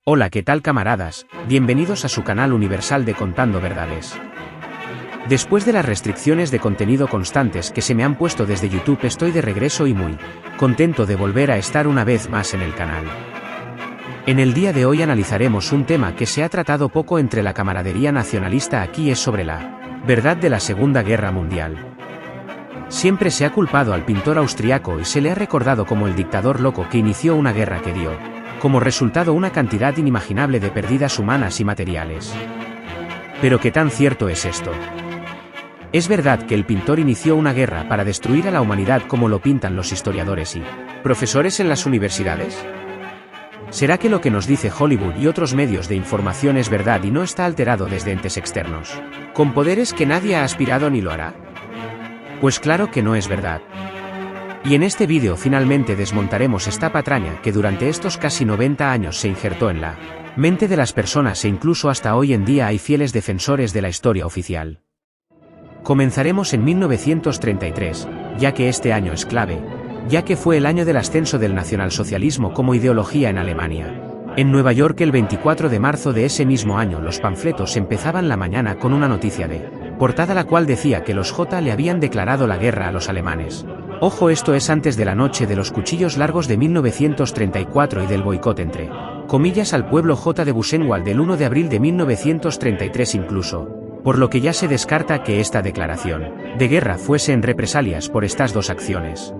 Hola, ¿qué tal camaradas? Bienvenidos a su canal universal de Contando Verdades. Después de las restricciones de contenido constantes que se me han puesto desde YouTube, estoy de regreso y muy contento de volver a estar una vez más en el canal. En el día de hoy analizaremos un tema que se ha tratado poco entre la camaradería nacionalista aquí, es sobre la verdad de la Segunda Guerra Mundial. Siempre se ha culpado al pintor austriaco y se le ha recordado como el dictador loco que inició una guerra que dio como resultado una cantidad inimaginable de pérdidas humanas y materiales. Pero ¿qué tan cierto es esto? ¿Es verdad que el pintor inició una guerra para destruir a la humanidad como lo pintan los historiadores y profesores en las universidades? ¿Será que lo que nos dice Hollywood y otros medios de información es verdad y no está alterado desde entes externos, con poderes que nadie ha aspirado ni lo hará? Pues claro que no es verdad. Y en este vídeo finalmente desmontaremos esta patraña que durante estos casi 90 años se injertó en la mente de las personas e incluso hasta hoy en día hay fieles defensores de la historia oficial. Comenzaremos en 1933, ya que este año es clave, ya que fue el año del ascenso del nacionalsocialismo como ideología en Alemania. En Nueva York, el 24 de marzo de ese mismo año, los panfletos empezaban la mañana con una noticia de portada la cual decía que los J le habían declarado la guerra a los alemanes. Ojo, esto es antes de la noche de los cuchillos largos de 1934 y del boicot entre comillas al pueblo J de Buchenwald del 1 de abril de 1933 incluso, por lo que ya se descarta que esta declaración de guerra fuese en represalias por estas dos acciones.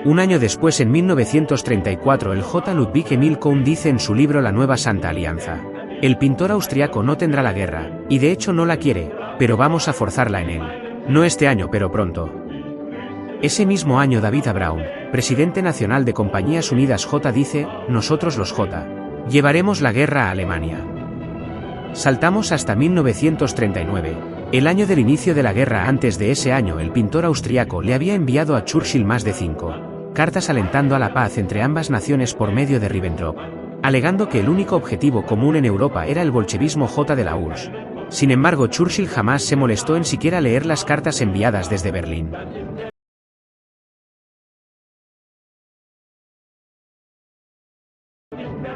Un año después, en 1934, el J. Ludwig Emil Kohn dice en su libro La Nueva Santa Alianza: el pintor austriaco no tendrá la guerra, y de hecho no la quiere, pero vamos a forzarla en él. No este año, pero pronto. Ese mismo año, David A. Braun, presidente nacional de Compañías Unidas J, dice: nosotros los J llevaremos la guerra a Alemania. Saltamos hasta 1939, el año del inicio de la guerra. Antes de ese año, el pintor austriaco le había enviado a Churchill más de 5 cartas alentando a la paz entre ambas naciones por medio de Ribbentrop, alegando que el único objetivo común en Europa era el bolchevismo J de la URSS. Sin embargo, Churchill jamás se molestó en siquiera leer las cartas enviadas desde Berlín.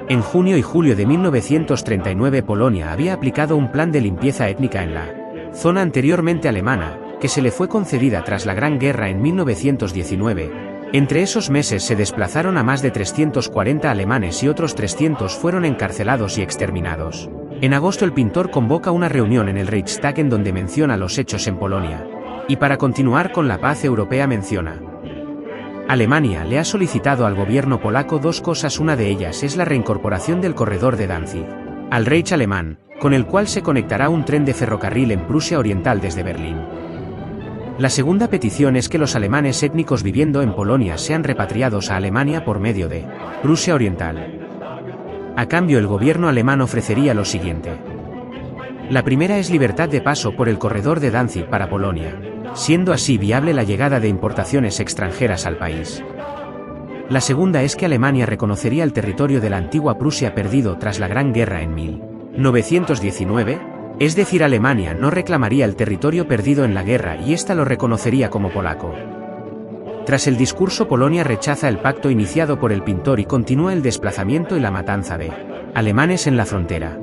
En junio y julio de 1939, Polonia había aplicado un plan de limpieza étnica en la zona anteriormente alemana, que se le fue concedida tras la Gran Guerra en 1919. Entre esos meses se desplazaron a más de 340 alemanes y otros 300 fueron encarcelados y exterminados. En agosto, el pintor convoca una reunión en el Reichstag en donde menciona los hechos en Polonia. Y para continuar con la paz europea menciona: Alemania le ha solicitado al gobierno polaco dos cosas. Una de ellas es la reincorporación del corredor de Danzig al Reich alemán, con el cual se conectará un tren de ferrocarril en Prusia Oriental desde Berlín. La segunda petición es que los alemanes étnicos viviendo en Polonia sean repatriados a Alemania por medio de Prusia Oriental. A cambio, el gobierno alemán ofrecería lo siguiente. La primera es libertad de paso por el corredor de Danzig para Polonia, siendo así viable la llegada de importaciones extranjeras al país. La segunda es que Alemania reconocería el territorio de la antigua Prusia perdido tras la Gran Guerra en 1919, es decir, Alemania no reclamaría el territorio perdido en la guerra y ésta lo reconocería como polaco. Tras el discurso, Polonia rechaza el pacto iniciado por el pintor y continúa el desplazamiento y la matanza de alemanes en la frontera.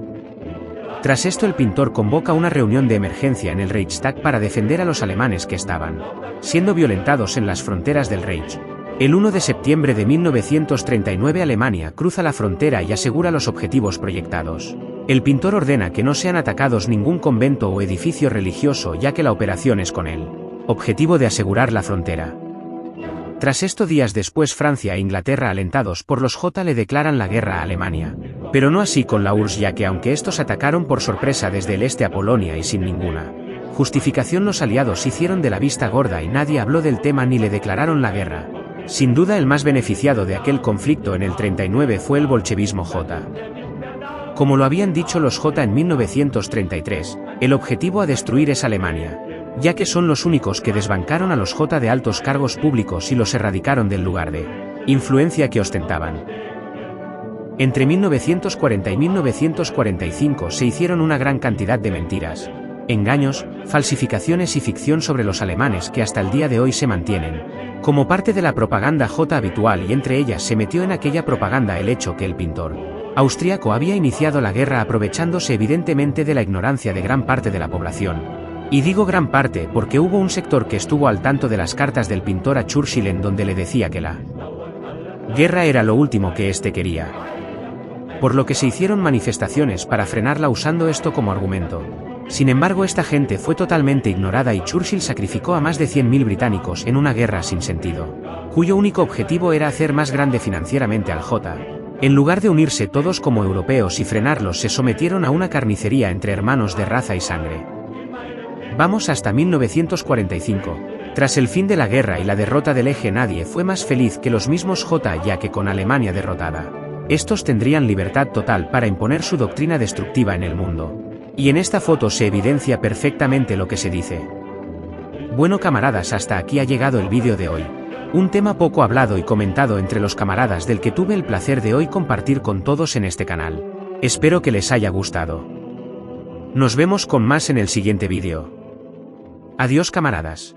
Tras esto, el pintor convoca una reunión de emergencia en el Reichstag para defender a los alemanes que estaban siendo violentados en las fronteras del Reich. El 1 de septiembre de 1939, Alemania cruza la frontera y asegura los objetivos proyectados. El pintor ordena que no sean atacados ningún convento o edificio religioso, ya que la operación es con el objetivo de asegurar la frontera. Tras esto, días después, Francia e Inglaterra, alentados por los J, le declaran la guerra a Alemania. Pero no así con la URSS, ya que aunque estos atacaron por sorpresa desde el este a Polonia y sin ninguna justificación, los aliados hicieron de la vista gorda y nadie habló del tema ni le declararon la guerra. Sin duda, el más beneficiado de aquel conflicto en el 39 fue el bolchevismo J. Como lo habían dicho los J en 1933, el objetivo a destruir es Alemania, ya que son los únicos que desbancaron a los J de altos cargos públicos y los erradicaron del lugar de influencia que ostentaban. Entre 1940 y 1945 se hicieron una gran cantidad de mentiras, engaños, falsificaciones y ficción sobre los alemanes que hasta el día de hoy se mantienen como parte de la propaganda J habitual, y entre ellas se metió en aquella propaganda el hecho que el pintor austríaco había iniciado la guerra aprovechándose evidentemente de la ignorancia de gran parte de la población. Y digo gran parte porque hubo un sector que estuvo al tanto de las cartas del pintor a Churchill en donde le decía que la guerra era lo último que éste quería. Por lo que se hicieron manifestaciones para frenarla usando esto como argumento. Sin embargo, esta gente fue totalmente ignorada y Churchill sacrificó a más de 100.000 británicos en una guerra sin sentido, cuyo único objetivo era hacer más grande financieramente al J. En lugar de unirse todos como europeos y frenarlos, se sometieron a una carnicería entre hermanos de raza y sangre. Vamos hasta 1945. Tras el fin de la guerra y la derrota del eje, nadie fue más feliz que los mismos J, ya que con Alemania derrotada, estos tendrían libertad total para imponer su doctrina destructiva en el mundo. Y en esta foto se evidencia perfectamente lo que se dice. Bueno camaradas, hasta aquí ha llegado el vídeo de hoy. Un tema poco hablado y comentado entre los camaradas del que tuve el placer de hoy compartir con todos en este canal. Espero que les haya gustado. Nos vemos con más en el siguiente vídeo. Adiós camaradas.